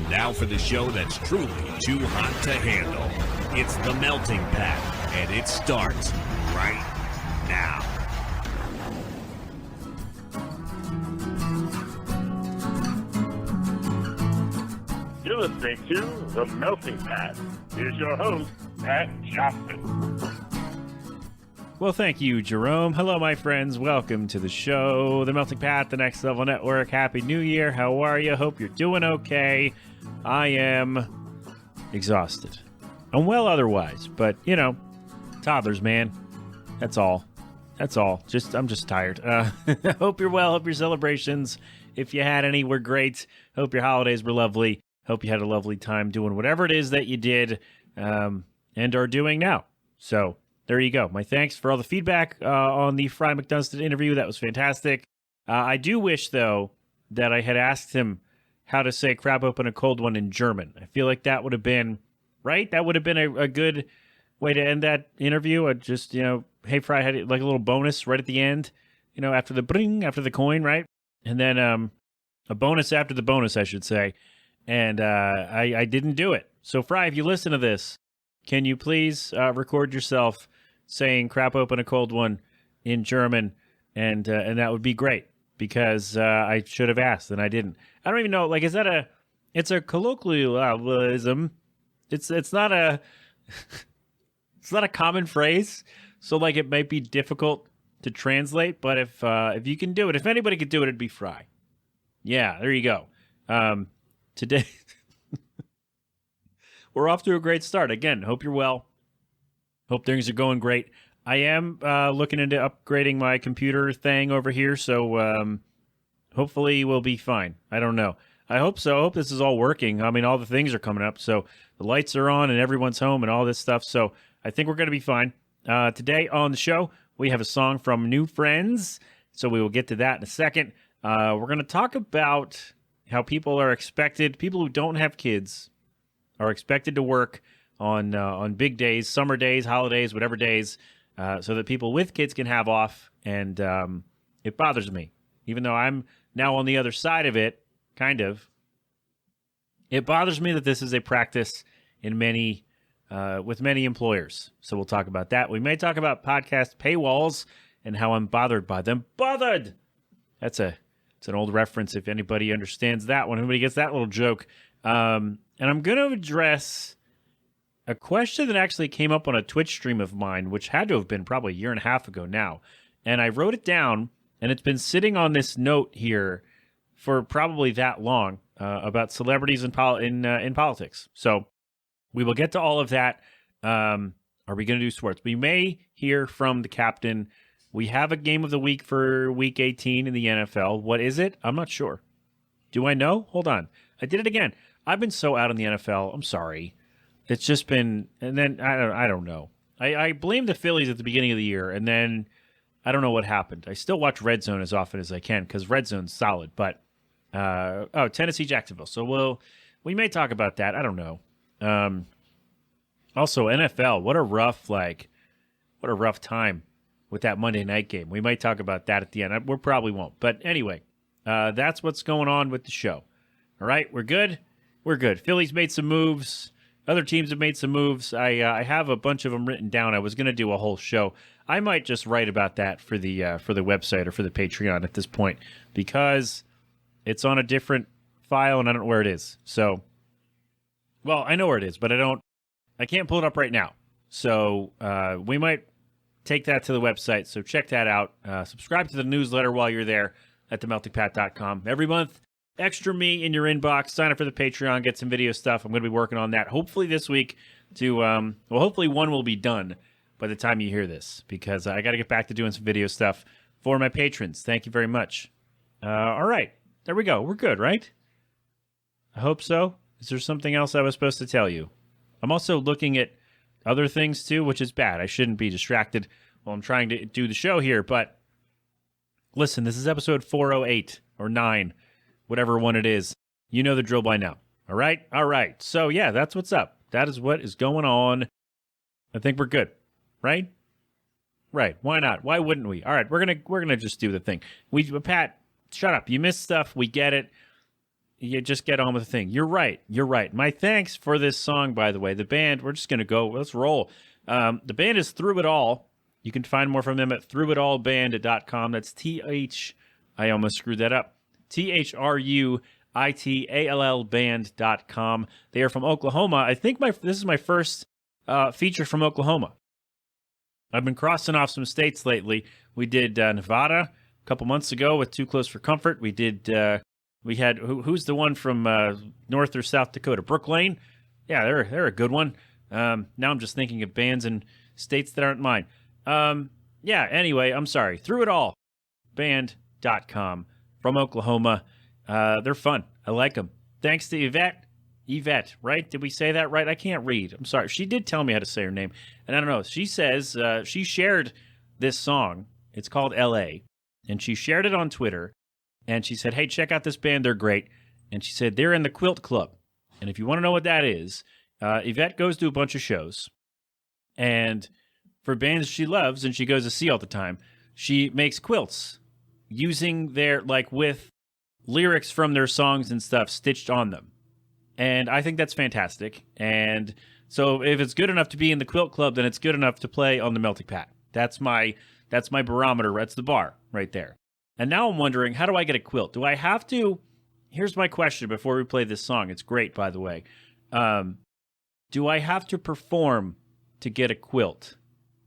Now for the show that's truly too hot to handle. It's The Melting Pat, and it starts right now. You're listening to The Melting Pat. Here's your host, Pat Johnson. Well, thank you, Jerome. Hello, my friends. Welcome to the show, The Melting Pat, the Next Level Network. Happy New Year. How are you? Hope you're doing okay. I am exhausted. I'm well otherwise, but, you know, toddlers, man. That's all. I'm just tired. Hope you're well. Hope your celebrations, if you had any, were great. Hope your holidays were lovely. Hope you had a lovely time doing whatever it is that you did and are doing now. So there you go. My thanks for all the feedback on the Fry McDunstan interview. That was fantastic. I do wish, though, that I had asked him how to say crab open a cold one in German. I feel like that would have been, right? That would have been a good way to end that interview. Just, you know, hey, Fry had like a little bonus right at the end, you know, after the bring, after the coin, right? And then a bonus after the bonus, I should say. And I didn't do it. So, Fry, if you listen to this, can you please record yourself saying crap open a cold one in German? And that would be great, because I should have asked and I didn't. I don't even know, like, it's a colloquialism. It's not a it's not a common phrase. So, like, it might be difficult to translate, but if you can do it, if anybody could do it, it'd be Fry. Yeah, there you go. Today, we're off to a great start. Again, hope you're well. Hope things are going great. I am looking into upgrading my computer thing over here, so hopefully we'll be fine. I don't know. I hope so. I hope this is all working. I mean, all the things are coming up, so the lights are on and everyone's home and all this stuff, so I think we're going to be fine. Today on the show, we have a song from New Friends, so we will get to that in a second. We're going to talk about how people who don't have kids are expected to work on big days, summer days, holidays, whatever days, so that people with kids can have off. And it bothers me, even though I'm now on the other side of it, kind of. It bothers me that this is a practice in with many employers. So we'll talk about that. We may talk about podcast paywalls and how I'm bothered by them. Bothered! It's an old reference, if anybody understands that one. Anybody gets that little joke. And I'm going to address a question that actually came up on a Twitch stream of mine, which had to have been probably a year and a half ago now. And I wrote it down, and it's been sitting on this note here for probably that long, about celebrities in politics. So we will get to all of that. Are we going to do sports? We may hear from the captain. We have a game of the week for week 18 in the NFL. What is it? I'm not sure. Do I know? Hold on. I did it again. I've been so out on the NFL. I'm sorry. It's just been, and then I don't know. I blamed the Phillies at the beginning of the year, and then I don't know what happened. I still watch Red Zone as often as I can because Red Zone's solid. But Tennessee, Jacksonville. So we may talk about that. I don't know. Also, NFL. What a rough time with that Monday night game. We might talk about that at the end. We probably won't. But anyway, that's what's going on with the show. All right, we're good? We're good. Phillies made some moves. Other teams have made some moves. I have a bunch of them written down. I was going to do a whole show. I might just write about that for the website or for the Patreon at this point, because it's on a different file and I don't know where it is. So, well, I know where it is, but I can't pull it up right now. So we might take that to the website. So check that out. Subscribe to the newsletter while you're there at themeltingpat.com. Every month, extra me in your inbox. Sign up for the Patreon. Get some video stuff. I'm going to be working on that hopefully this week. Hopefully one will be done by the time you hear this, because I got to get back to doing some video stuff for my patrons. Thank you very much. All right. There we go. We're good, right? I hope so. Is there something else I was supposed to tell you? I'm also looking at other things too, which is bad. I shouldn't be distracted while I'm trying to do the show here. But listen, this is episode 408 or 9, whatever one it is. You know the drill by now. All right? All right. So, yeah, that's what's up. That is what is going on. I think we're good. Right? Right. Why not? Why wouldn't we? All right, we're gonna just do the thing. Pat, shut up. You missed stuff. We get it. you just get on with the thing. You're right. You're right. My thanks for this song, by the way. The band, we're just going to go. Let's roll. The band is Thru It All. You can find more from them at thruitalband.com. That's I almost screwed that up. THRUITALL band.com. They are from Oklahoma. I think this is my first feature from Oklahoma. I've been crossing off some states lately. We did Nevada a couple months ago with Too Close for Comfort. We did... we had who's the one from North or South Dakota? Brooklyn. Yeah, they're a good one. Now I'm just thinking of bands in states that aren't mine. Yeah. Anyway, I'm sorry. Thru It All band.com from Oklahoma. They're fun. I like them. Thanks to Yvette. Yvette, right? Did we say that right? I can't read. I'm sorry. She did tell me how to say her name, and I don't know. She says she shared this song. It's called L.A. and she shared it on Twitter. And she said, hey, check out this band. They're great. And she said, they're in the Quilt Club. And if you want to know what that is, Yvette goes to a bunch of shows. And for bands she loves and she goes to see all the time, she makes quilts using with lyrics from their songs and stuff stitched on them. And I think that's fantastic. And so if it's good enough to be in the Quilt Club, then it's good enough to play on the Melting Pat. That's my barometer. That's the bar right there. And now I'm wondering, how do I get a quilt? Do I have to... Here's my question before we play this song. It's great, by the way. Do I have to perform to get a quilt?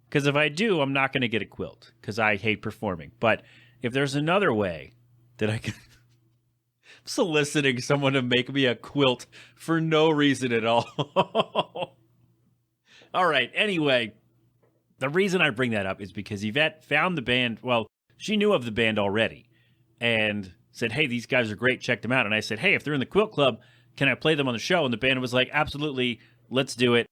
Because if I do, I'm not going to get a quilt because I hate performing. But if there's another way that I can... I'm soliciting someone to make me a quilt for no reason at all. All right, anyway, the reason I bring that up is because Yvette found the band... Well, she knew of the band already and said, hey, these guys are great. Check them out. And I said, hey, if they're in the Quilt Club, can I play them on the show? And the band was like, absolutely. Let's do it.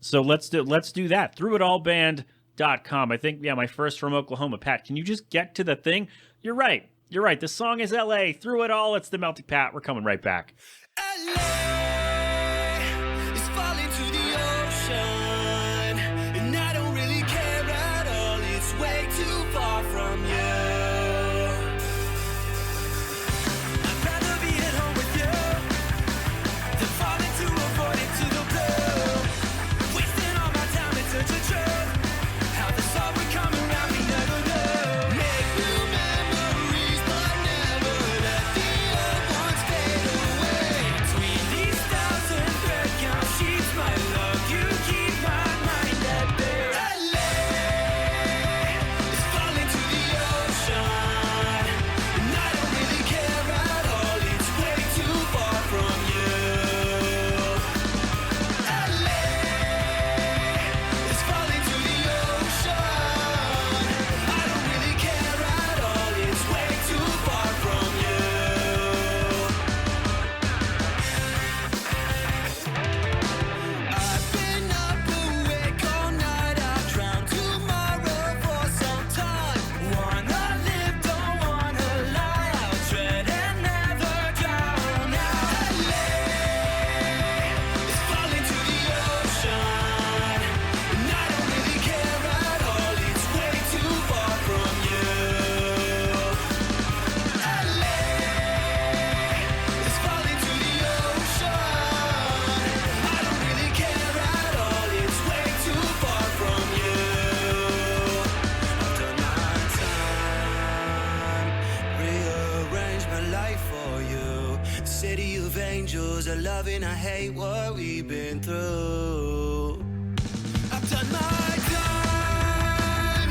So let's do that. thruitalband.com. I think, my first from Oklahoma. Pat, can you just get to the thing? You're right. The song is LA. Thru It All. It's the Melting Pat. We're coming right back. LA is falling to the ocean, and I don't really care at all. It's way too far from you. I'd rather be at home with you than falling to avoid it to the blue. Wasting all my time in such a trip. How the sun would come around, we never knew. Make new memories, but never let the old ones fade away. Between these thousand thread count sheets, my love, you keep my mind at bay. LA is falling to the ocean, and I don't really care at all. It's way too far from you. LA is falling to the ocean. I don't really care at all. It's way too far from you. I've been up awake all night. I'll drown tomorrow for some time. Wanna live, don't wanna lie. I'll tread and never drown out. LA is falling to the ocean, and I don't really care at all. It's way too far from you. LA is falling to the ocean. I don't really care at all. It's way too far from you. I've done my time, rearrange my life for you. City of angels, a loving, I hate what we've been through. I've done my time,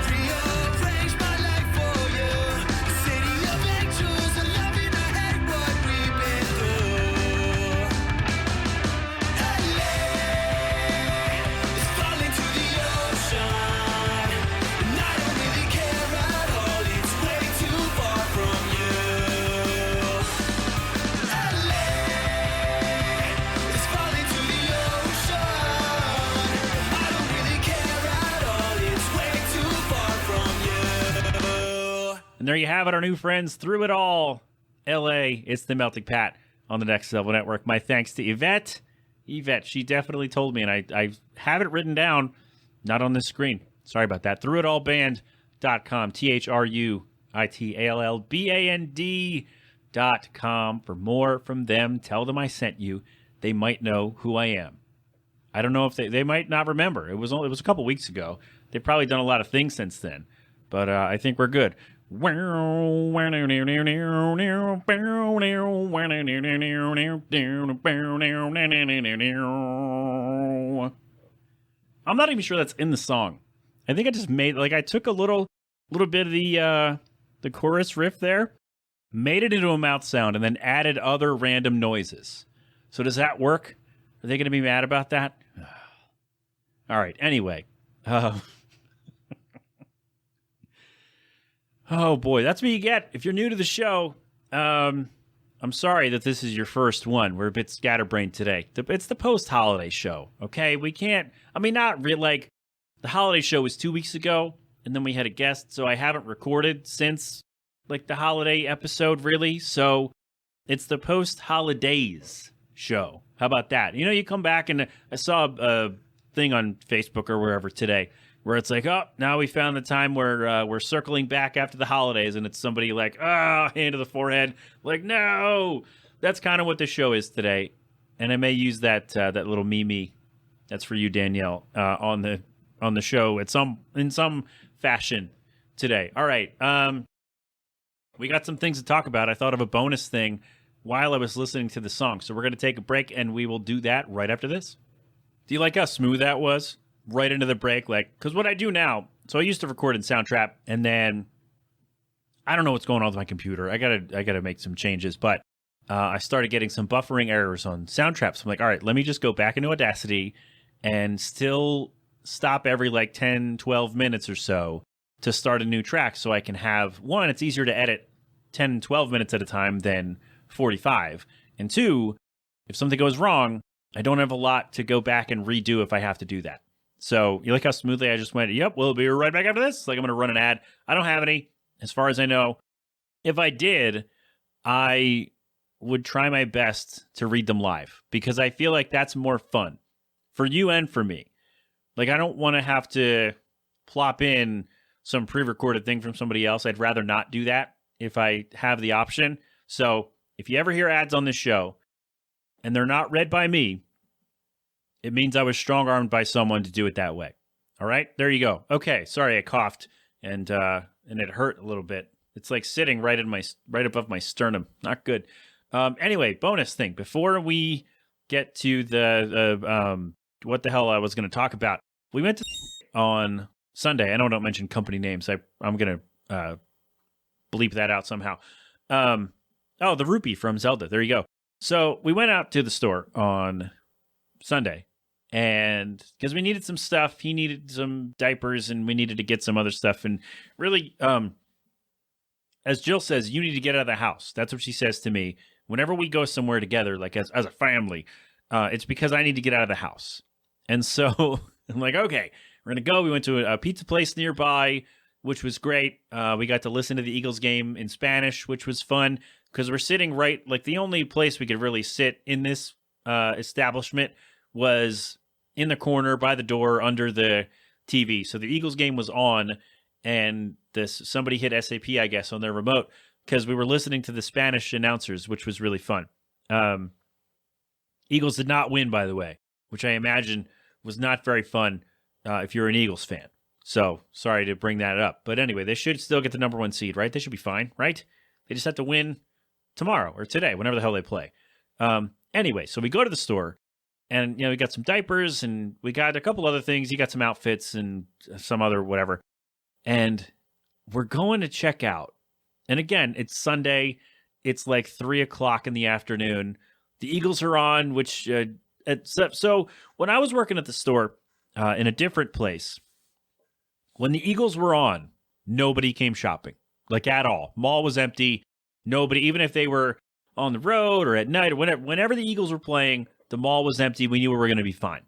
rearrange my life for you. City of angels, a loving, I hate what we've been through. LA is falling to the ocean, and I don't really care at all. It's way too far from you. LA is falling to the ocean. I don't really care at all. It's way too far from you. And there you have it, our new friends, Thru It All, LA. It's the Melting Pat on the Next Level Network. My thanks to Yvette. Yvette, she definitely told me, and I have it written down, not on this screen. Sorry about that. thruitalband.com, THRUITALLBAND.com. bothersome.com for more from them. Tell them I sent you. They might know who I am. I don't know if they might not remember. It was a couple weeks ago. They've probably done a lot of things since then, but I think we're good. I'm not even sure that's in the song. I think I just made I took a little bit of the chorus riff there, made it into a mouth sound, and then added other random noises. So does that work? Are they going to be mad about that? All right. Anyway. Oh, boy. That's what you get. If you're new to the show, I'm sorry that this is your first one. We're a bit scatterbrained today. It's the post-holiday show, okay? We can't... I mean, not really... the holiday show was 2 weeks ago, and then we had a guest, so I haven't recorded since, the holiday episode, really. So it's the post-holidays show. How about that? You come back, and I saw a thing on Facebook or wherever today where it's now we found the time where we're circling back after the holidays, and it's somebody hand to the forehead, no. That's kind of what the show is today, and I may use that little meme. That's for you, Danielle, on the show in some fashion today. All right, we got some things to talk about. I thought of a bonus thing while I was listening to the song. So we're going to take a break, and we will do that right after this. Do you like how smooth that was? Right into the break, because what I do now, so I used to record in Soundtrap, and then I don't know what's going on with my computer. I gotta make some changes, but I started getting some buffering errors on Soundtrap. So I'm all right, let me just go back into Audacity and still stop every 10, 12 minutes or so to start a new track so I can have, one, it's easier to edit 10, 12 minutes at a time than 45. And two, if something goes wrong, I don't have a lot to go back and redo if I have to do that. So you like how smoothly I just went, yep, we'll be right back after this. I'm going to run an ad. I don't have any, as far as I know. If I did, I would try my best to read them live because I feel like that's more fun for you and for me. I don't want to have to plop in some pre-recorded thing from somebody else. I'd rather not do that if I have the option. So if you ever hear ads on this show and they're not read by me, it means I was strong-armed by someone to do it that way. All right? There you go. Okay, sorry I coughed and it hurt a little bit. It's sitting right above my sternum. Not good. Anyway, bonus thing. Before we get to the what the hell I was going to talk about, we went to on Sunday. I don't mention company names. I'm going to bleep that out somehow. The rupee from Zelda. There you go. So we went out to the store on Sunday, and because we needed some stuff, he needed some diapers, and we needed to get some other stuff. And really, as Jill says, you need to get out of the house. That's what she says to me whenever we go somewhere together, as a family. It's because I need to get out of the house. And so I'm okay, we're going to go. We went to a pizza place nearby, which was great. We got to listen to the Eagles game in Spanish, which was fun because we're sitting right, the only place we could really sit in this establishment was in the corner by the door under the TV. So the Eagles game was on, and somebody hit SAP, I guess, on their remote because we were listening to the Spanish announcers, which was really fun. Eagles did not win, by the way, which I imagine was not very fun if you're an Eagles fan. So sorry to bring that up. But anyway, they should still get the number 1 seed, right? They should be fine, right? They just have to win tomorrow or today, whenever the hell they play. Anyway, so we go to the store, and we got some diapers, and we got a couple other things. You got some outfits and some other whatever. And we're going to check out. And again, it's Sunday. It's 3 o'clock in the afternoon. The Eagles are on, which so when I was working at the store in a different place, when the Eagles were on, nobody came shopping, at all. Mall was empty. Nobody, even if they were on the road or at night or whenever the Eagles were playing, the mall was empty. We knew we were going to be fine.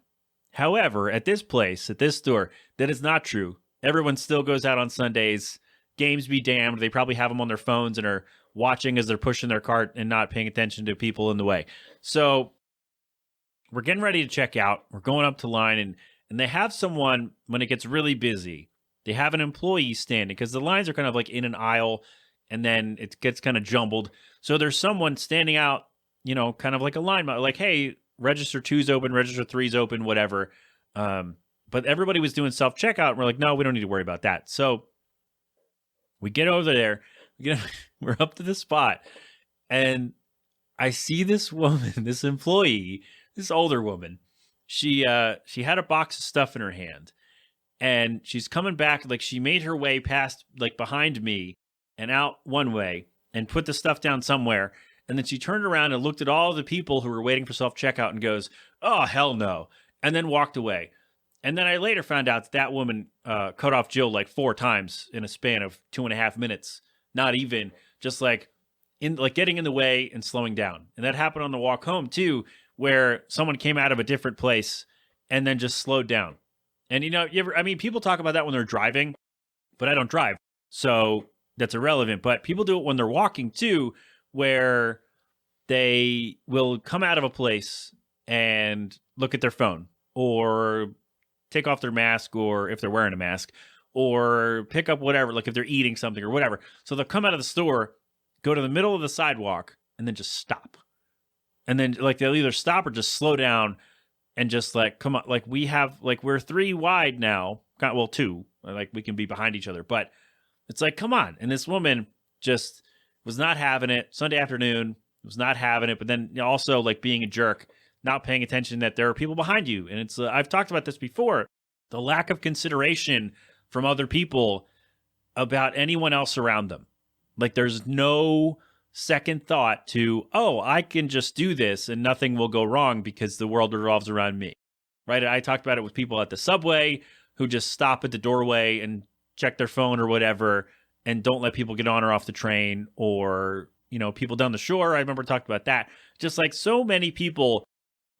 However, at this place, at this store, that is not true. Everyone still goes out on Sundays. Games be damned. They probably have them on their phones and are watching as they're pushing their cart and not paying attention to people in the way. So we're getting ready to check out. We're going up to line, and they have someone, when it gets really busy, they have an employee standing because the lines are kind of in an aisle, and then it gets kind of jumbled. So there's someone standing out, kind of like a line, like, hey, register 2's open, register 3's open, whatever. But everybody was doing self-checkout, and we're like, no, we don't need to worry about that. So we get over there, we're up to the spot, and I see this woman, this employee, this older woman. She had a box of stuff in her hand, and she's coming back, like she made her way past, like behind me and out one way and put the stuff down somewhere. And then she turned around and looked at all the people who were waiting for self-checkout and goes, oh, hell no. And then walked away. And then I later found out that woman cut off Jill like 4 times in a span of 2.5 minutes. Not even, just like getting in the way and slowing down. And that happened on the walk home too, where someone came out of a different place and then just slowed down. And people talk about that when they're driving, but I don't drive. So that's irrelevant. But people do it when they're walking too, where they will come out of a place and look at their phone or take off their mask, or if they're wearing a mask, or pick up whatever, like if they're eating something or whatever. So they'll come out of the store, go to the middle of the sidewalk, and then just stop. And then like they'll either stop or just slow down and just like, come on, like we're 3 wide now. Well, 2, like we can be behind each other, but it's like, come on. And this woman just was not having it. Sunday afternoon, was not having it. But then also like being a jerk, not paying attention that there are people behind you. And it's, I've talked about this before, the lack of consideration from other people about anyone else around them. Like there's no second thought to, oh, I can just do this and nothing will go wrong because the world revolves around me, right? I talked about it with people at the subway who just stop at the doorway and check their phone or whatever and don't let people get on or off the train, or, people down the shore. I remember talking about that. Just like so many people,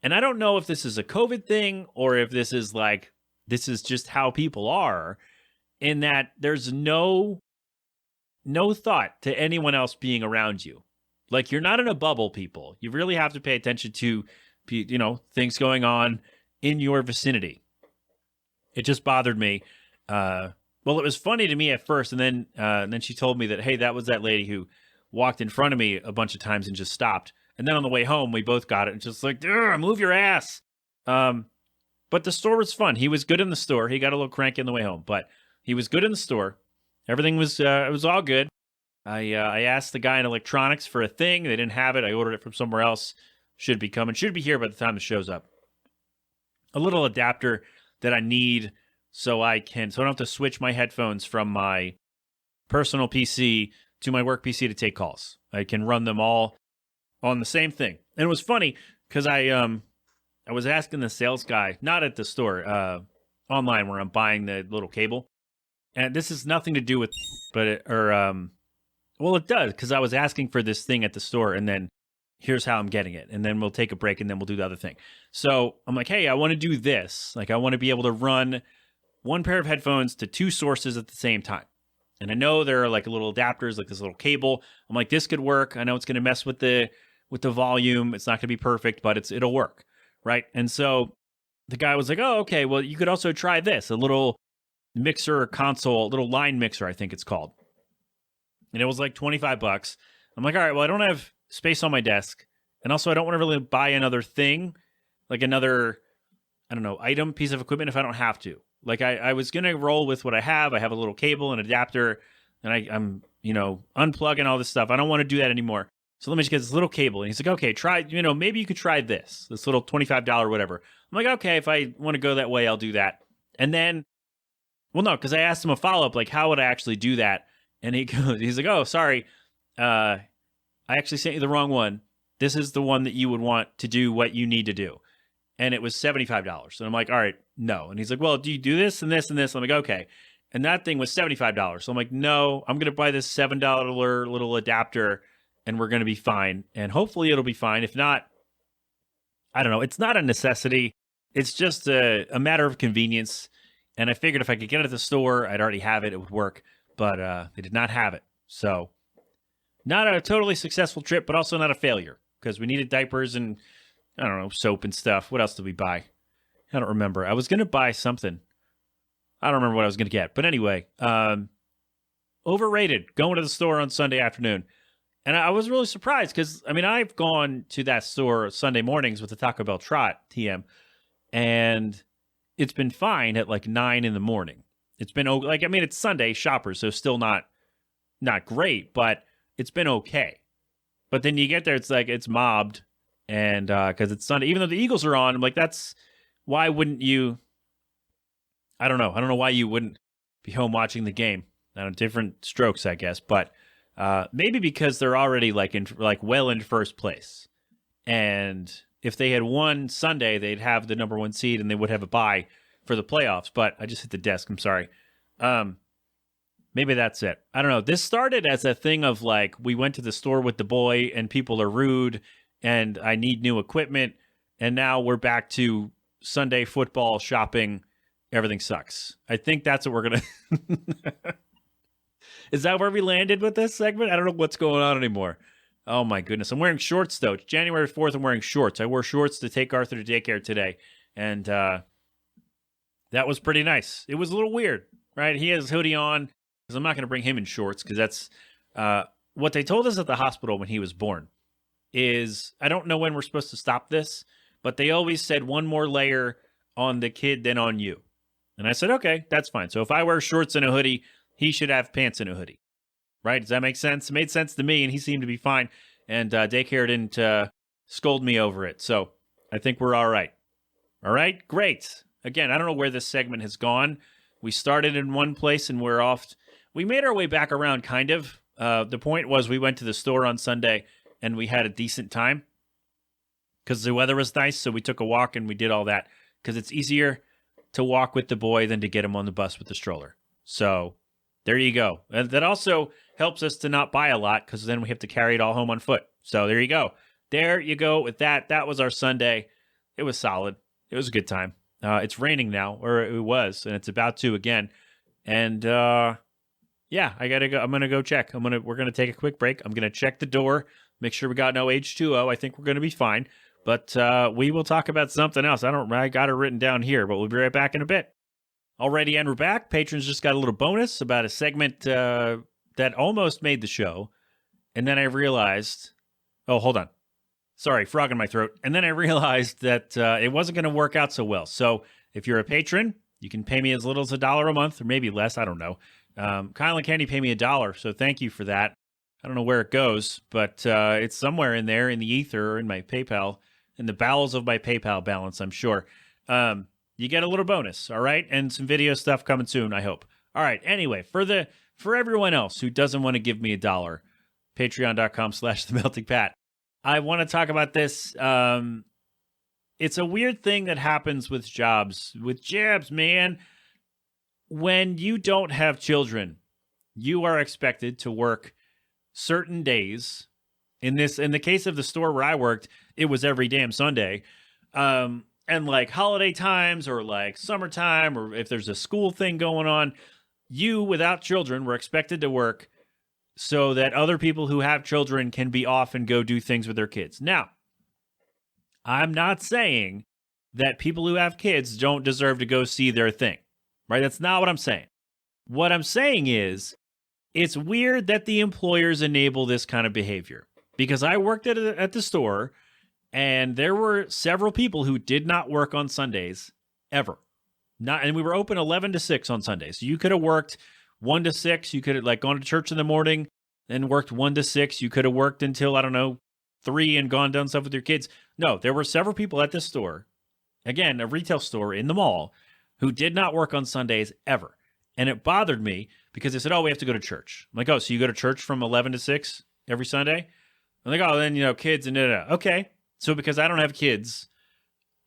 and I don't know if this is a COVID thing or if this is just how people are, in that there's no thought to anyone else being around you. Like you're not in a bubble, people. You really have to pay attention to, things going on in your vicinity. It just bothered me. Well, it was funny to me at first, and then she told me that, hey, that was that lady who walked in front of me a bunch of times and just stopped. And then on the way home, we both got it and just like, move your ass. But the store was fun. He was good in the store. He got a little cranky on the way home, but he was good in the store. Everything was it was all good. I asked the guy in electronics for a thing. They didn't have it. I ordered it from somewhere else. Should be coming. Should be here by the time it shows up. A little adapter that I need so I don't have to switch my headphones from my personal PC to my work PC to take calls. I can run them all on the same thing. And it was funny because I was asking the sales guy, not at the store, online where I'm buying the little cable. And this has nothing to do with, it does, because I was asking for this thing at the store, and then here's how I'm getting it. And then we'll take a break, and then we'll do the other thing. So I'm like, hey, I want to do this. Like, I want to be able to run one pair of headphones to 2 sources at the same time. And I know there are like little adapters, like this little cable. I'm like, this could work. I know it's going to mess with the volume. It's not going to be perfect, but it'll work, right? And so the guy was like, oh, okay, well, you could also try this, a little mixer console, little line mixer, I think it's called. And it was like $25. I'm like, all right, well, I don't have space on my desk. And also I don't want to really buy another thing, like another, item, piece of equipment if I don't have to. Like I was going to roll with what I have. I have a little cable and adapter, and I'm, unplugging all this stuff. I don't want to do that anymore. So let me just get this little cable. And he's like, okay, try, maybe you could try this little $25 whatever. I'm like, okay, if I want to go that way, I'll do that. And then, well, no, because I asked him a follow-up, like, how would I actually do that? And he's like, oh, sorry. I actually sent you the wrong one. This is the one that you would want to do what you need to do. And it was $75. And I'm like, all right, no. And he's like, well, do you do this and this and this? I'm like, okay. And that thing was $75. So I'm like, no, I'm going to buy this $7 little adapter, and we're going to be fine. And hopefully it'll be fine. If not, I don't know. It's not a necessity. It's just a matter of convenience. And I figured if I could get it at the store, I'd already have it. It would work. But they did not have it. So not a totally successful trip, but also not a failure, because we needed diapers and, I don't know, soap and stuff. What else did we buy? I don't remember. I was going to buy something. I don't remember what I was going to get. But anyway, overrated going to the store on Sunday afternoon. And I was really surprised because, I mean, I've gone to that store Sunday mornings with the Taco Bell Trot TM, and it's been fine at like 9 in the morning. It's been like, I mean, it's Sunday shoppers, so still not great, but it's been okay. But then you get there, it's like it's mobbed, and because it's Sunday, even though the Eagles are on, I'm like, why wouldn't you? I don't know why you wouldn't be home watching the game. I don't know, different strokes, I guess, but maybe because they're already well in first place, and if they had won Sunday, they'd have the number 1 seed and they would have a bye for the playoffs. But I just hit the desk. I'm sorry. Maybe that's it. I don't know. This started as a thing of like, we went to the store with the boy and people are rude and I need new equipment. And now we're back to Sunday football shopping. Everything sucks. I think that's what we're going to... Is that where we landed with this segment? I don't know what's going on anymore. Oh my goodness. I'm wearing shorts though. It's January 4th. I'm wearing shorts. I wore shorts to take Arthur to daycare today. And that was pretty nice. It was a little weird, right? He has his hoodie on because I'm not going to bring him in shorts because that's what they told us at the hospital when he was born is, I don't know when we're supposed to stop this, but they always said one more layer on the kid than on you. And I said, okay, that's fine. So if I wear shorts and a hoodie, he should have pants and a hoodie. Right? Does that make sense? It made sense to me, and he seemed to be fine. And daycare didn't scold me over it. So I think we're all right. All right? Great. Again, I don't know where this segment has gone. We started in one place, and we're off. We made our way back around, kind of. The point was we went to the store on Sunday, and we had a decent time because the weather was nice, so we took a walk, and we did all that because it's easier to walk with the boy than to get him on the bus with the stroller. So there you go. And that also helps us to not buy a lot because then we have to carry it all home on foot. So there you go. There you go with that. That was our Sunday. It was solid. It was a good time. It's raining now, or it was, and it's about to again. And yeah, I gotta go. I'm gonna go check. We're gonna take a quick break. I'm gonna check the door, make sure we got no H2O. I think we're gonna be fine. But we will talk about something else. I got it written down here, but we'll be right back in a bit. Alrighty, and we're back. Patrons just got a little bonus about a segment that almost made the show. And then I realized, oh, hold on. Sorry, frog in my throat. And then I realized that it wasn't going to work out so well. So if you're a patron, you can pay me as little as $1 a month or maybe less. I don't know. Kyle and Kenny pay me $1. So thank you for that. I don't know where it goes, but it's somewhere in there in the ether, in my PayPal, in the bowels of my PayPal balance, I'm sure. You get a little bonus, all right? And some video stuff coming soon, I hope. All right, anyway, for everyone else who doesn't want to give me $1, patreon.com/themeltingpat. I want to talk about this. It's a weird thing that happens with jobs, man. When you don't have children, you are expected to work certain days. In the case of the store where I worked, it was every damn Sunday. And like holiday times or like summertime or if there's a school thing going on, you without children were expected to work so that other people who have children can be off and go do things with their kids. Now, I'm not saying that people who have kids don't deserve to go see their thing, right? That's not what I'm saying. What I'm saying is it's weird that the employers enable this kind of behavior because I worked at the store and there were several people who did not work on Sundays ever. And we were open 11 to 6 on Sundays. So you could have worked 1 to 6. You could have like gone to church in the morning and worked 1 to 6. You could have worked until, I don't know, 3 and gone done stuff with your kids. No, there were several people at this store, again, a retail store in the mall, who did not work on Sundays ever. And it bothered me because they said, oh, we have to go to church. I'm like, oh, so you go to church from 11 to 6 every Sunday? I'm like, oh, then, kids and Okay. So because I don't have kids,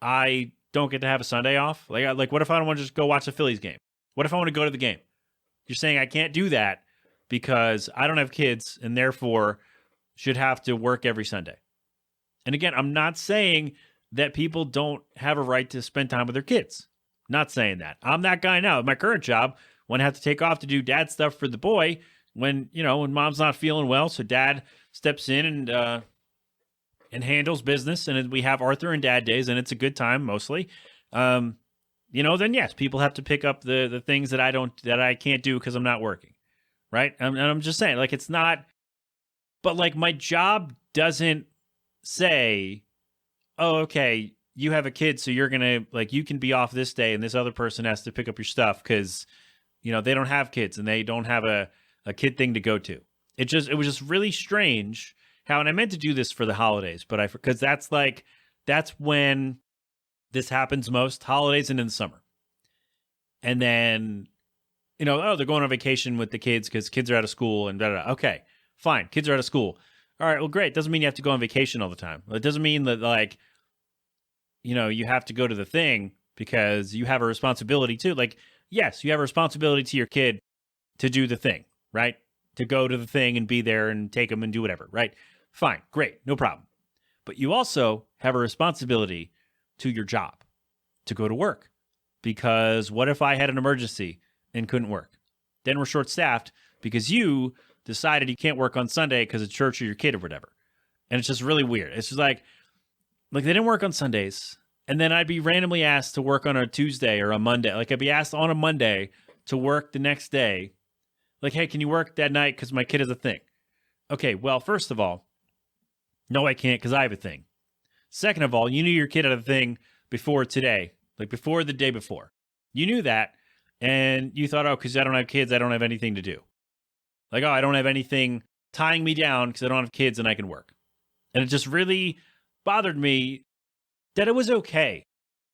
I don't get to have a Sunday off. Like, what if I don't want to just go watch the Phillies game? What if I want to go to the game? You're saying I can't do that because I don't have kids and therefore should have to work every Sunday. And again, I'm not saying that people don't have a right to spend time with their kids. Not saying that. I'm that guy now. My current job, when I have to take off to do dad stuff for the boy, when mom's not feeling well, so dad steps in and handles business, and we have Arthur and Dad days, and it's a good time mostly. Then yes, people have to pick up the things that I can't do because I'm not working, right? And I'm just saying, like, it's not, but like my job doesn't say, oh, okay, you have a kid, so you're gonna, like, you can be off this day and this other person has to pick up your stuff because, you know, they don't have kids and they don't have a kid thing to go to. It was just really strange how, and I meant to do this for the holidays, but because that's when this happens most, holidays and in the summer. And then, you know, oh, they're going on vacation with the kids because kids are out of school and da. Okay, fine. Kids are out of school. All right, well, great. Doesn't mean you have to go on vacation all the time. It doesn't mean that, like, you know, you have to go to the thing because you have a responsibility too. Like, yes, you have a responsibility to your kid to do the thing, right? To go to the thing and be there and take them and do whatever, right? Fine, great, no problem. But you also have a responsibility to your job, to go to work. Because what if I had an emergency and couldn't work? Then we're short-staffed because you decided you can't work on Sunday because of church or your kid or whatever. And it's just really weird. It's just like they didn't work on Sundays. And then I'd be randomly asked to work on a Tuesday or a Monday. Like, I'd be asked on a Monday to work the next day. Like, hey, can you work that night because my kid has a thing? Okay, well, first of all, no, I can't because I have a thing. Second of all, you knew your kid had a thing before today, like before the day before. You knew that, and you thought, oh, because I don't have kids, I don't have anything to do. Like, oh, I don't have anything tying me down because I don't have kids and I can work. And it just really bothered me that it was okay.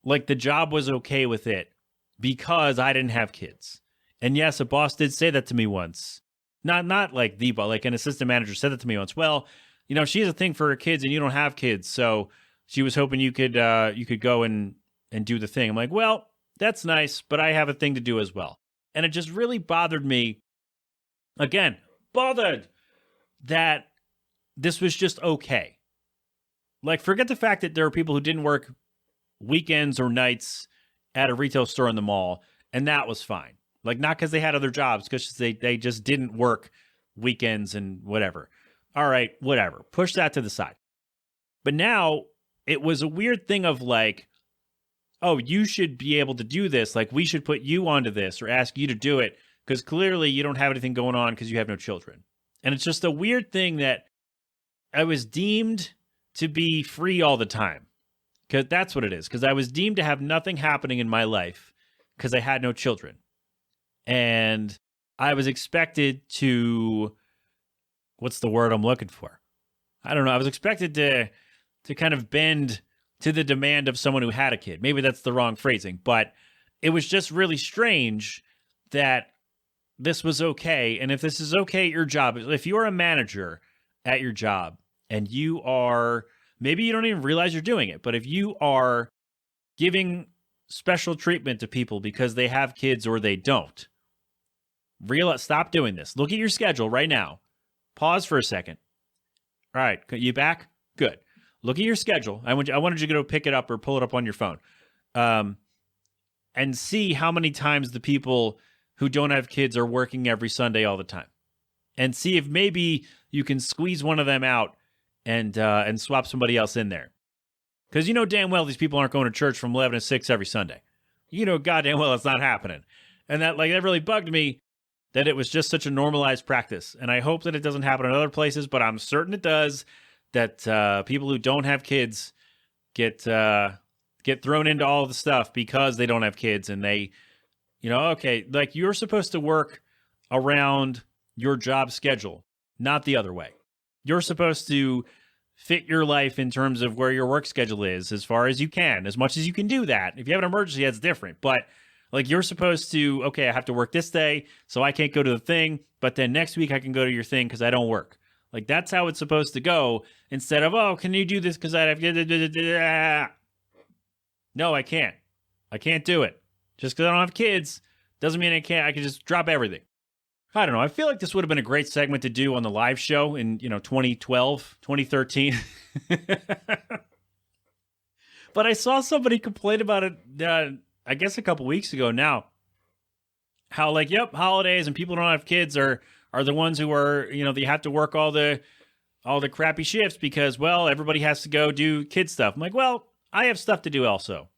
Like, the job was okay with it because I didn't have kids. And yes, a boss did say that to me once. Not like the boss, like an assistant manager said that to me once. Well, you know, she has a thing for her kids and you don't have kids, so she was hoping you could go and do the thing. I'm like, well, that's nice, but I have a thing to do as well. And it just really bothered me. Again, bothered that this was just okay. Like, forget the fact that there are people who didn't work weekends or nights at a retail store in the mall, and that was fine. Like, not because they had other jobs, because they just didn't work weekends and whatever. All right, whatever. Push that to the side. But now it was a weird thing of like, oh, you should be able to do this. Like, we should put you onto this or ask you to do it because clearly you don't have anything going on because you have no children. And it's just a weird thing that I was deemed to be free all the time. Because that's what it is. Because I was deemed to have nothing happening in my life because I had no children. And I was expected to, what's the word I'm looking for? I don't know. I was expected to kind of bend to the demand of someone who had a kid. Maybe that's the wrong phrasing, but it was just really strange that this was okay. And if this is okay at your job, if you're a manager at your job and you are, maybe you don't even realize you're doing it, but if you are giving special treatment to people because they have kids or they don't, stop doing this. Look at your schedule right now. Pause for a second. All right, you back? Good. Look at your schedule. I wanted you to go pick it up or pull it up on your phone, and see how many times the people who don't have kids are working every Sunday all the time, and see if maybe you can squeeze one of them out and swap somebody else in there. Because you know damn well these people aren't going to church from 11 to 6 every Sunday. You know goddamn well it's not happening, and that really bugged me. That it was just such a normalized practice. And I hope that it doesn't happen in other places, but I'm certain it does, that people who don't have kids get thrown into all the stuff because they don't have kids. And they, you know, okay, like you're supposed to work around your job schedule, not the other way. You're supposed to fit your life in terms of where your work schedule is as far as you can, as much as you can do that. If you have an emergency, that's different. But like, you're supposed to, okay, I have to work this day, so I can't go to the thing, but then next week I can go to your thing because I don't work. Like, that's how it's supposed to go, instead of, oh, can you do this because I have... No, I can't. I can't do it. Just because I don't have kids doesn't mean I can't. I can just drop everything. I don't know. I feel like this would have been a great segment to do on the live show in, 2012, 2013. But I saw somebody complain about it, I guess a couple weeks ago now, how like, yep, holidays and people don't have kids are the ones who are, they have to work all the crappy shifts because, well, everybody has to go do kid stuff. I'm like, well, I have stuff to do also.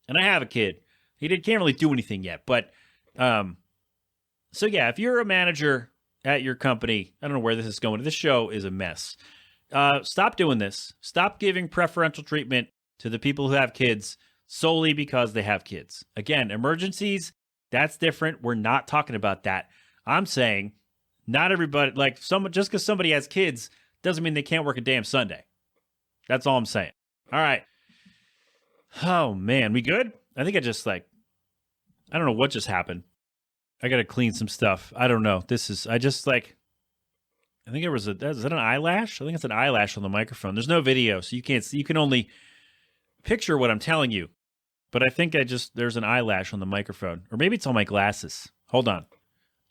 And I have a kid. Can't really do anything yet. But, so yeah, if you're a manager at your company. I don't know where this is going. This show is a mess. Stop doing this. Stop giving preferential treatment to the people who have kids solely because they have kids. Again, emergencies, that's different. We're not talking about that. I'm saying not everybody, like someone, just because somebody has kids doesn't mean they can't work a damn Sunday. That's all I'm saying. All right. Oh man, we good? I think I don't know what just happened. I got to clean some stuff. I don't know. I think there was is that an eyelash? I think it's an eyelash on the microphone. There's no video, so you can't see. You can only picture what I'm telling you. But I think there's an eyelash on the microphone. Or maybe it's on my glasses. Hold on.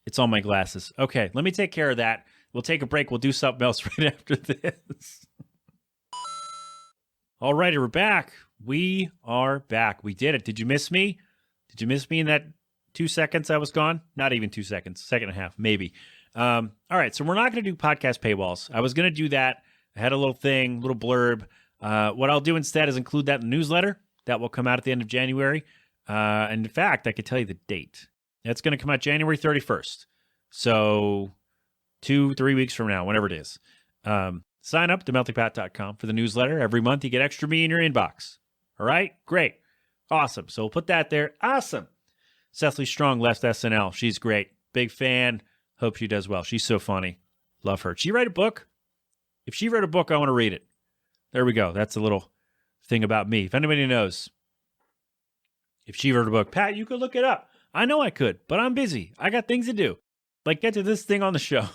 It's on my glasses. Okay, let me take care of that. We'll take a break. We'll do something else right after this. All righty, we're back. We are back. We did it. Did you miss me? Did you miss me in that 2 seconds I was gone? Not even 2 seconds. Second and a half, maybe. All right, so we're not going to do podcast paywalls. I was going to do that. I had a little thing, little blurb. What I'll do instead is include that in the newsletter. That will come out at the end of January. And in fact, I could tell you the date. It's going to come out January 31st. So 2-3 weeks from now, whenever it is. Sign up to meltingpat.com for the newsletter. Every month you get extra me in your inbox. All right? Great. Awesome. So we'll put that there. Awesome. Cecily Strong left SNL. She's great. Big fan. Hope she does well. She's so funny. Love her. Did she write a book? If she wrote a book, I want to read it. There we go. That's a little thing about me. If anybody knows, if she wrote a book, Pat, you could look it up. I know I could, but I'm busy. I got things to do. Like get to this thing on the show.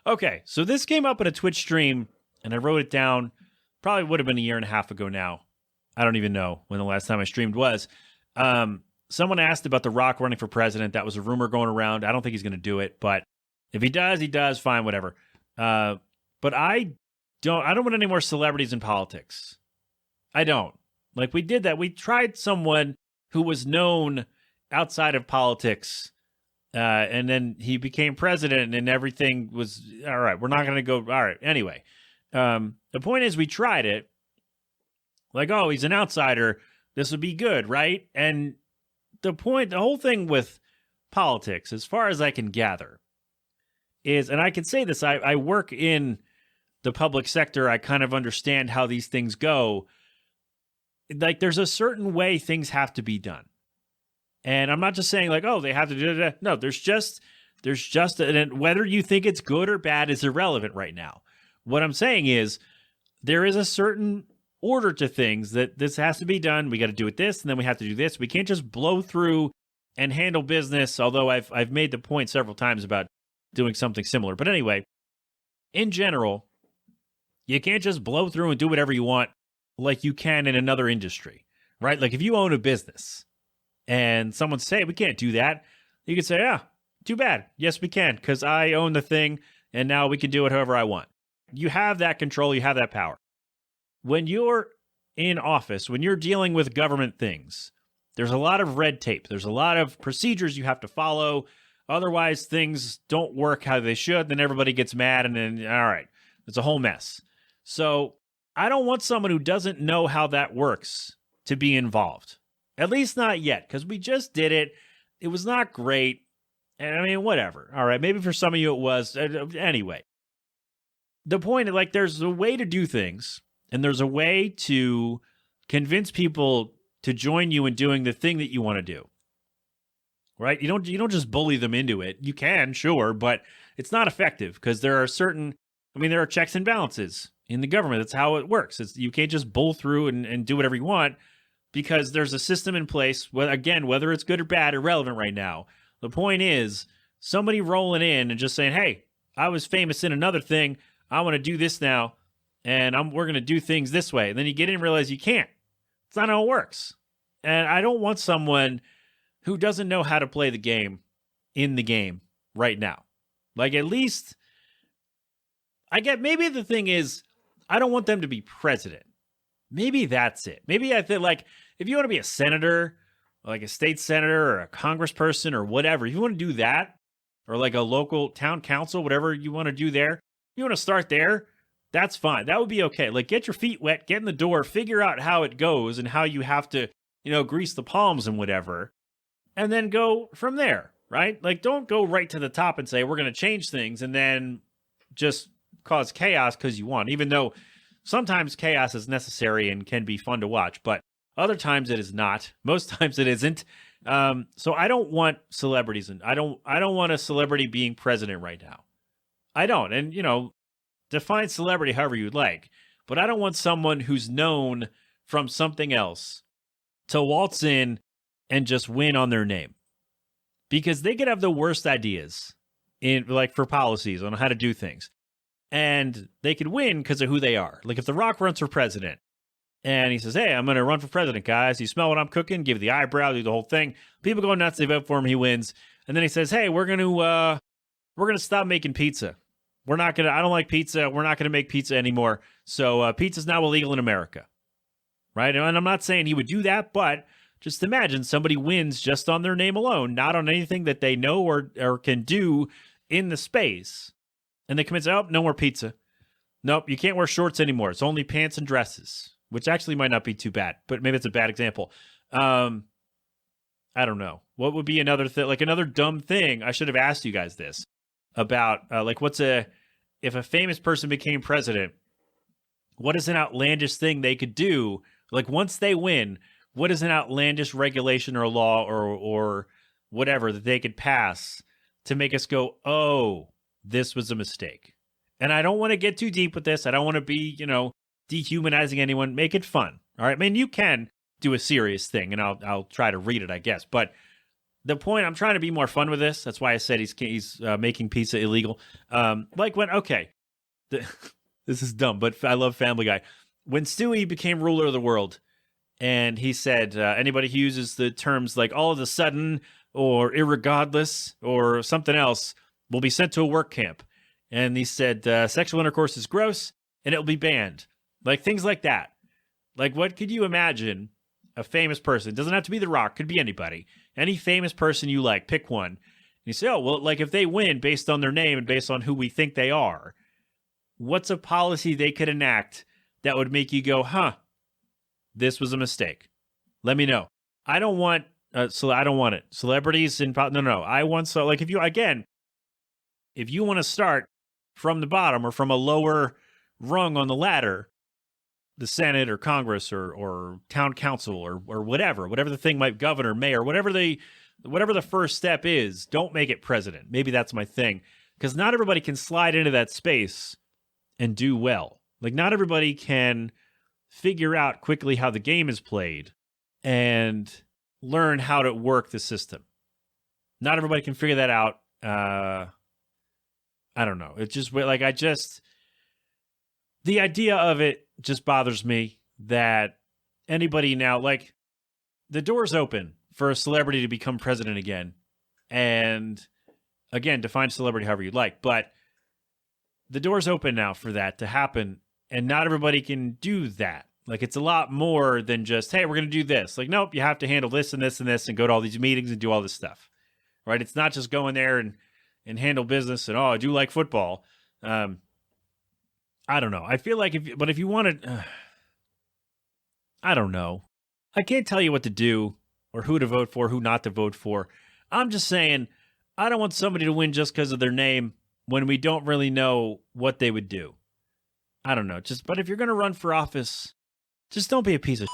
Okay, so this came up in a Twitch stream, and I wrote it down. Probably would have been a year and a half ago now. I don't even know when the last time I streamed was. Someone asked about The Rock running for president. That was a rumor going around. I don't think he's going to do it, but if he does, he does. Fine, whatever. But I don't want any more celebrities in politics. I don't. Like we did that. We tried someone who was known outside of politics, and then he became president, and everything was all right. We're not going to go. All right. Anyway, the point is, we tried it. Like, oh, he's an outsider. This would be good, right? And the whole thing with politics, as far as I can gather, is, and I can say this, I work in the public sector. I kind of understand how these things go. Like, there's a certain way things have to be done. And I'm not just saying like, oh, they have to do that. No, there's just, and whether you think it's good or bad is irrelevant right now. What I'm saying is there is a certain order to things that this has to be done. We got to do it this, and then we have to do this. We can't just blow through and handle business, although I've made the point several times about doing something similar. But anyway, in general, you can't just blow through and do whatever you want like you can in another industry, right? Like if you own a business and someone say, we can't do that, you can say, yeah, too bad. Yes, we can, because I own the thing, and now we can do it however I want. You have that control. You have that power. When you're in office, when you're dealing with government things, there's a lot of red tape. There's a lot of procedures you have to follow. Otherwise, things don't work how they should. Then everybody gets mad, and then, all right, it's a whole mess. So I don't want someone who doesn't know how that works to be involved. At least not yet, because we just did it. It was not great. And I mean, whatever. All right, maybe for some of you it was. Anyway, the point is, like, there's a way to do things. And there's a way to convince people to join you in doing the thing that you want to do. Right? You don't just bully them into it. You can, sure, but it's not effective because there are there are checks and balances in the government. That's how it works. You can't just bull through and do whatever you want because there's a system in place. Again, whether it's good or bad, irrelevant right now. The point is somebody rolling in and just saying, hey, I was famous in another thing. I want to do this now. And we're going to do things this way. And then you get in and realize you can't. It's not how it works. And I don't want someone who doesn't know how to play the game in the game right now. Like, at least, maybe the thing is, I don't want them to be president. Maybe that's it. Maybe I think, like, if you want to be a senator, or like a state senator or a congressperson or whatever, if you want to do that, or like a local town council, whatever you want to do there, you want to start there, that's fine. That would be okay. Like, get your feet wet, get in the door, figure out how it goes and how you have to, grease the palms and whatever, and then go from there. right? Like, don't go right to the top and say, we're going to change things and then just cause chaos because you want, even though sometimes chaos is necessary and can be fun to watch, but other times it is not. Most times it isn't. So I don't want celebrities, and I don't want a celebrity being president right now. I don't. And, define celebrity however you'd like, but I don't want someone who's known from something else to waltz in and just win on their name, because they could have the worst ideas for policies on how to do things, and they could win because of who they are. Like if The Rock runs for president and he says, "Hey, I'm going to run for president, guys. You smell what I'm cooking?" Give the eyebrow, do the whole thing. People go nuts. They vote for him. He wins. And then he says, "Hey, we're going to stop making pizza. I don't like pizza. We're not going to make pizza anymore. So pizza's now illegal in America." Right? And I'm not saying he would do that, but just imagine somebody wins just on their name alone, not on anything that they know or can do in the space. And they come and say, "Oh, no more pizza. Nope, you can't wear shorts anymore. It's only pants and dresses," which actually might not be too bad, but maybe it's a bad example. I don't know. What would be another thing, like another dumb thing? I should have asked you guys this about, if a famous person became president, what is an outlandish thing they could do? Like once they win, what is an outlandish regulation or law or whatever that they could pass to make us go, "Oh, this was a mistake"? And I don't want to get too deep with this. I don't want to be, dehumanizing anyone. Make it fun. All right. I mean, you can do a serious thing, and I'll try to read it, I guess. But the point, I'm trying to be more fun with this. That's why I said he's making pizza illegal. This is dumb, but I love Family Guy. When Stewie became ruler of the world, and he said anybody who uses the terms like all of a sudden or irregardless or something else will be sent to a work camp. And he said sexual intercourse is gross and it will be banned. Like things like that. Like what could you imagine a famous person, doesn't have to be The Rock, could be anybody, any famous person you like, pick one. And you say, "Oh, well, like if they win based on their name and based on who we think they are, what's a policy they could enact that would make you go, this was a mistake? Let me know." I don't want, I don't want it. Celebrities in, no. I want, if you want to start from the bottom or from a lower rung on the ladder, the Senate or Congress or town council or whatever the thing might, governor, mayor, whatever the first step is, don't make it president. Maybe that's my thing, because not everybody can slide into that space and do well. Like not everybody can figure out quickly how the game is played and learn how to work the system. Not everybody can figure that out. I don't know. It's just like, the idea of it just bothers me, that anybody now, like the door's open for a celebrity to become president again. And again, define celebrity however you'd like, but the door's open now for that to happen. And not everybody can do that. Like it's a lot more than just, "Hey, we're going to do this." Like, nope, you have to handle this and this and this and go to all these meetings and do all this stuff, right? It's not just go in there and handle business and, "Oh, I do like football." I don't know. I feel like if you wanted, I don't know. I can't tell you what to do or who to vote for, who not to vote for. I'm just saying, I don't want somebody to win just because of their name when we don't really know what they would do. I don't know. But if you're going to run for office, just don't be a piece of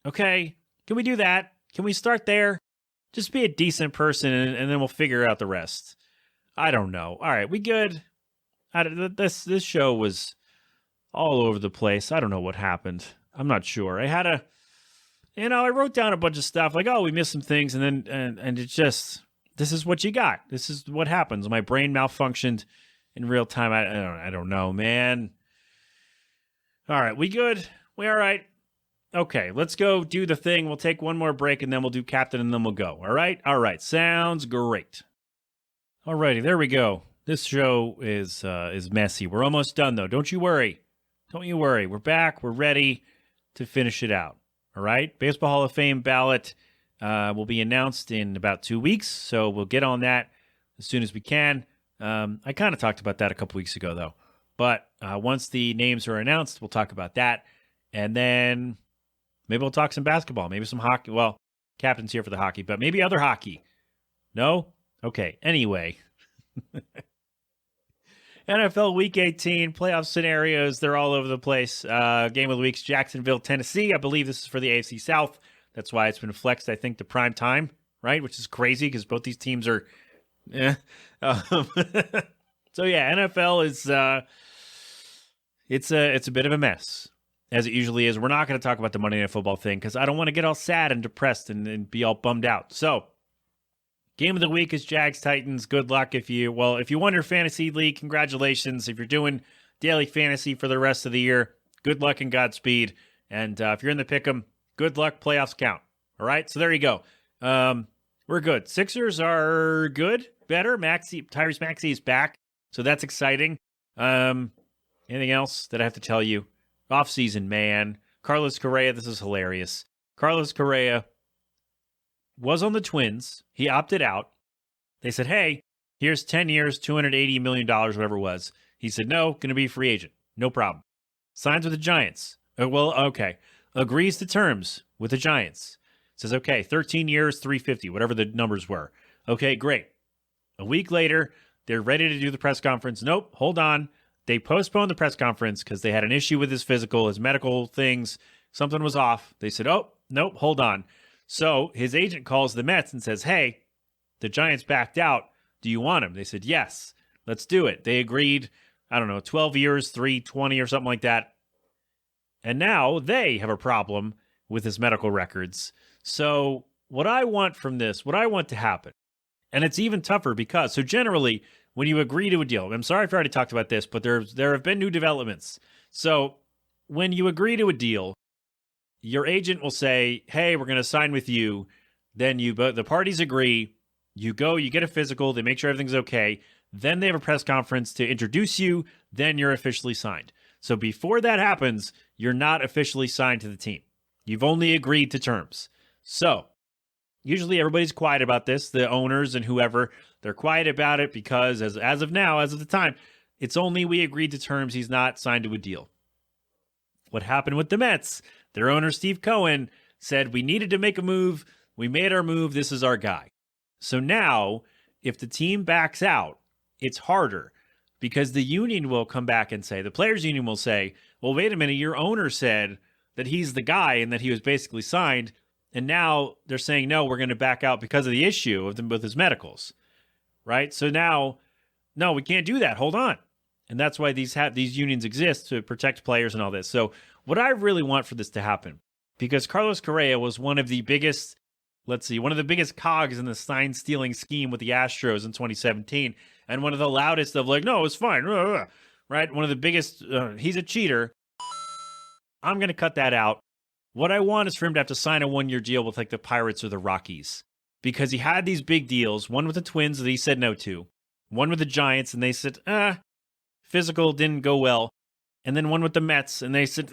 okay? Can we do that? Can we start there? Just be a decent person and then we'll figure out the rest. I don't know. All right, we good? This show was all over the place. I don't know what happened. I'm not sure. I had I wrote down a bunch of stuff like, "Oh, we missed some things," and then and it just, this is what you got. This is what happens. My brain malfunctioned in real time. I don't know, man. All right, we good? We all right? Okay, let's go do the thing. We'll take one more break and then we'll do Captain and then we'll go. All right? All right. Sounds great. All righty, there we go. This show is messy. We're almost done though. Don't you worry. Don't you worry. We're back. We're ready to finish it out. All right? Baseball Hall of Fame ballot will be announced in about 2 weeks, so we'll get on that as soon as we can. I kind of talked about that a couple weeks ago though. But once the names are announced, we'll talk about that. And then maybe we'll talk some basketball, maybe some hockey. Well, Captain's here for the hockey, but maybe other hockey. No? Okay. Anyway. NFL Week 18, playoff scenarios, they're all over the place. Game of the week's Jacksonville, Tennessee. I believe this is for the AFC South. That's why it's been flexed, I think, to prime time, right? Which is crazy because both these teams are... So, yeah, NFL is... It's a bit of a mess, as it usually is. We're not going to talk about the Monday Night Football thing because I don't want to get all sad and depressed and be all bummed out. So... Game of the week is Jags-Titans. Good luck if you won your fantasy league, congratulations. If you're doing daily fantasy for the rest of the year, good luck and Godspeed. And if you're in the pick'em, good luck, playoffs count. All right, so there you go. We're good. Sixers are good, better. Tyrese Maxey is back, so that's exciting. Anything else that I have to tell you? Offseason, man. Carlos Correa, this is hilarious. Carlos Correa was on the Twins. He opted out. They said, hey, here's 10 years, $280 million, whatever it was. He said, no, going to be a free agent. No problem. Signs with the Giants. Okay. Agrees to terms with the Giants. Says, okay, 13 years, 350, whatever the numbers were. Okay, great. A week later, they're ready to do the press conference. Nope, hold on. They postponed the press conference because they had an issue with his physical, his medical things. Something was off. They said, oh, nope, hold on. So his agent calls the Mets and says, hey, the Giants backed out. Do you want him? They said, yes, let's do it. They agreed, 12 years, 320 or something like that. And now they have a problem with his medical records. So what I want from this, what I want to happen, and it's even tougher because, so generally, when you agree to a deal, I'm sorry if I already talked about this, but there have been new developments. So when you agree to a deal, your agent will say, hey, we're going to sign with you. Then the parties agree. You go, you get a physical. They make sure everything's okay. Then they have a press conference to introduce you. Then you're officially signed. So before that happens, you're not officially signed to the team. You've only agreed to terms. So usually everybody's quiet about this. The owners and whoever, they're quiet about it because as of now, as of the time, it's only we agreed to terms. He's not signed to a deal. What happened with the Mets? Their owner, Steve Cohen, said, we needed to make a move. We made our move. This is our guy. So now, if the team backs out, it's harder because the union will come back and say, the players' union will say, well, wait a minute, your owner said that he's the guy and that he was basically signed. And now they're saying, no, we're going to back out because of the issue with his medicals. Right? So now, no, we can't do that. Hold on. And that's why these unions exist to protect players and all this. So what I really want for this to happen, because Carlos Correa was one of the biggest cogs in the sign-stealing scheme with the Astros in 2017, and one of the loudest of like, no, it's fine, right? One of the biggest, he's a cheater. I'm going to cut that out. What I want is for him to have to sign a one-year deal with like the Pirates or the Rockies, because he had these big deals, one with the Twins that he said no to, one with the Giants, and they said, physical didn't go well. And then one with the Mets, and they said,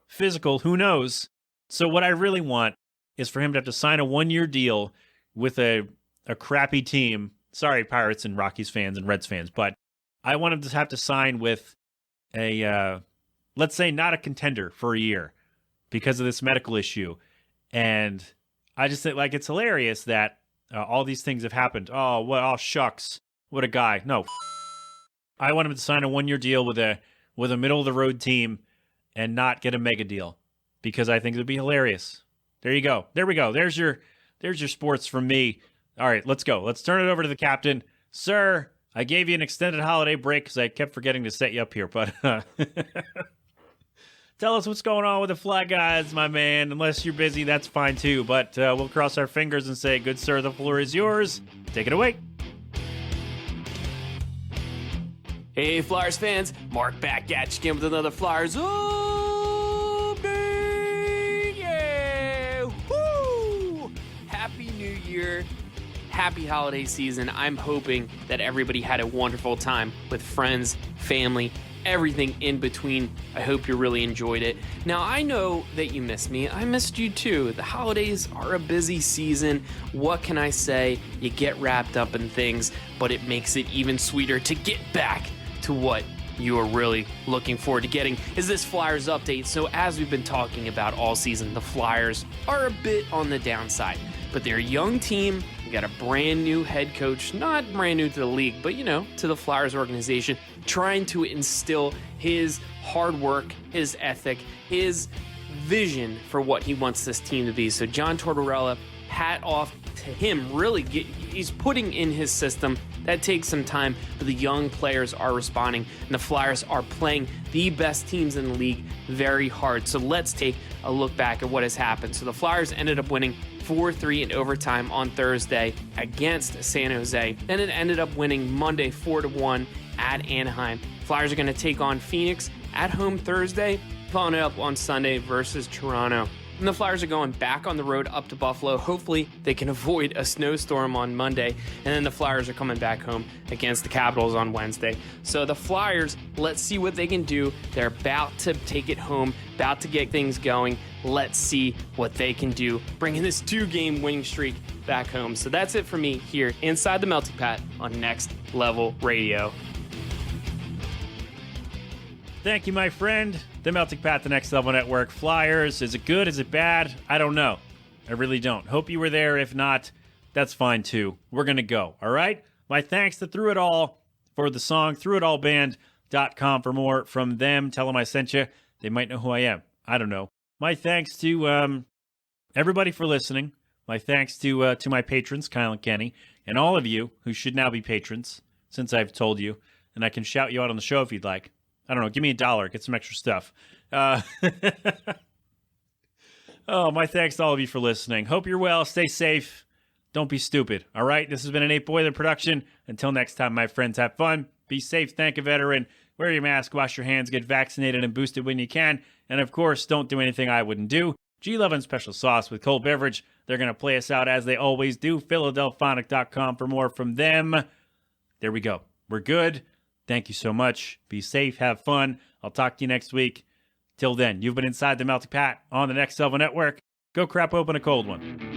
physical, who knows? So what I really want is for him to have to sign a one-year deal with a crappy team. Sorry, Pirates and Rockies fans and Reds fans, but I want him to have to sign with a, let's say, not a contender for a year because of this medical issue. And I just think, like, it's hilarious that all these things have happened. Oh, shucks. What a guy. No. I want him to sign a one-year deal with a middle-of-the-road team and not get a mega deal because I think it would be hilarious. There you go. There we go. There's your sports from me. All right, let's go. Let's turn it over to the captain. Sir, I gave you an extended holiday break because I kept forgetting to set you up here, but tell us what's going on with the Fly Guys, my man. Unless you're busy, that's fine too, but we'll cross our fingers and say, good sir, the floor is yours. Take it away. Hey, Flyers fans, Mark back at you again with another Flyers update. Yeah, woo! Happy New Year, happy holiday season. I'm hoping that everybody had a wonderful time with friends, family, everything in between. I hope you really enjoyed it. Now, I know that you missed me. I missed you too. The holidays are a busy season. What can I say? You get wrapped up in things, but it makes it even sweeter to get back to what you are really looking forward to getting is this Flyers update. So as we've been talking about all season, the Flyers are a bit on the downside. but they're a young team. We got a brand new head coach, not brand new to the league, but to the Flyers organization, trying to instill his hard work, his ethic, his vision for what he wants this team to be. So John Tortorella, hat off to him. Really, he's putting in his system. That takes some time, but the young players are responding, and the Flyers are playing the best teams in the league very hard. So let's take a look back at what has happened. So the Flyers ended up winning 4-3 in overtime on Thursday against San Jose. Then it ended up winning Monday 4-1 at Anaheim. Flyers are going to take on Phoenix at home Thursday, following it up on Sunday versus Toronto. And the Flyers are going back on the road up to Buffalo. Hopefully, they can avoid a snowstorm on Monday. And then the Flyers are coming back home against the Capitals on Wednesday. So the Flyers, let's see what they can do. They're about to take it home, about to get things going. Let's see what they can do, bringing this 2-game winning streak back home. So that's it for me here inside the Melting Pat on Next Level Radio. Thank you, my friend. The Melting Pat, the Next Level Network. Flyers, is it good? Is it bad? I don't know. I really don't. Hope you were there. If not, that's fine too. We're going to go, all right? My thanks to Thru It All for the song, thruitallband.com for more from them. Tell them I sent you. They might know who I am. I don't know. My thanks to everybody for listening. My thanks to my patrons, Kyle and Kenny, and all of you who should now be patrons, since I've told you, and I can shout you out on the show if you'd like. I don't know. Give me $1. Get some extra stuff. Oh, my thanks to all of you for listening. Hope you're well. Stay safe. Don't be stupid. All right? This has been an 8 Boiler production. Until next time, my friends, have fun. Be safe. Thank a veteran. Wear your mask. Wash your hands. Get vaccinated and boosted when you can. And, of course, don't do anything I wouldn't do. G-Love and Special Sauce with cold beverage. They're going to play us out as they always do. Philadelphonic.com for more from them. There we go. We're good. Thank you so much. Be safe. Have fun. I'll talk to you next week. Till then, you've been inside the Melting Pat on the Next Level Network. Go crap open a cold one.